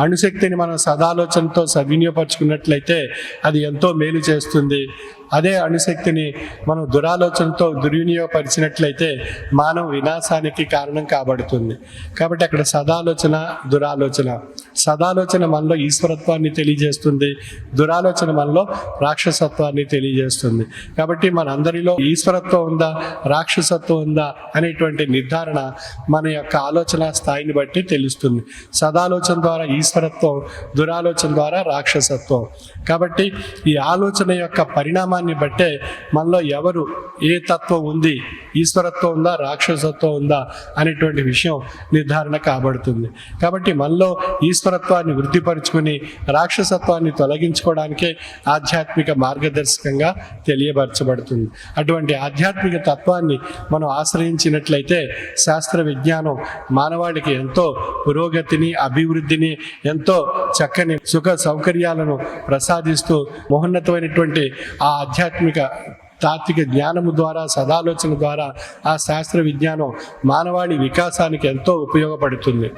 అణుశక్తిని మనం సదాలోచనతో సద్వినియోగపరుచుకున్నట్లయితే అది ఎంతో మేలు చేస్తుంది. అదే అణుశక్తిని మనం దురాలోచనతో దుర్వినియోగపరిచినట్లయితే మానవ వినాశానికి కారణం కాబడుతుంది. కాబట్టి అక్కడ సదాలోచన, దురాలోచన. సదాలోచన మనలో ఈశ్వరత్వాన్ని తెలియజేస్తుంది, దురాలోచన మనలో రాక్షసత్వాన్ని తెలియజేస్తుంది. కాబట్టి మనందరిలో ఈశ్వరత్వం ఉందా, రాక్షసత్వం ఉందా అనేటువంటి నిర్ధారణ మన యొక్క ఆలోచన స్థాయిని బట్టి తెలుస్తుంది. సదాలోచన ద్వారా ఈశ్వరత్వం, దురాలోచన ద్వారా రాక్షసత్వం. కాబట్టి ఈ ఆలోచన యొక్క పరిణామాన్ని బట్టే మనలో ఎవరు ఏ తత్వం ఉంది, ఈశ్వరత్వం ఉందా, రాక్షసత్వం ఉందా అనేటువంటి విషయం నిర్ధారణ కాబడుతుంది. కాబట్టి మనలో ఈశ్వరత్వాన్ని వృద్ధిపరుచుకుని రాక్షసత్వాన్ని తొలగించుకోవడానికే ఆధ్యాత్మిక మార్గదర్శకంగా తెలియపరచబడుతుంది. అటువంటి ఆధ్యాత్మిక తత్వాన్ని మనం ఆశ్రయించినట్లయితే శాస్త్ర విజ్ఞానం మానవాళికి ఎంతో పురోగతిని, అభివృద్ధిని, ఎంతో చక్కని సుఖ సౌకర్యాలను ప్రసాదిస్తూ మహోన్నతమైనటువంటి ఆ ఆధ్యాత్మిక తాత్విక జ్ఞానము ద్వారా, సదాలోచన ద్వారా ఆ శాస్త్ర విజ్ఞానం మానవాళి వికాసానికి ఎంతో ఉపయోగపడుతుంది.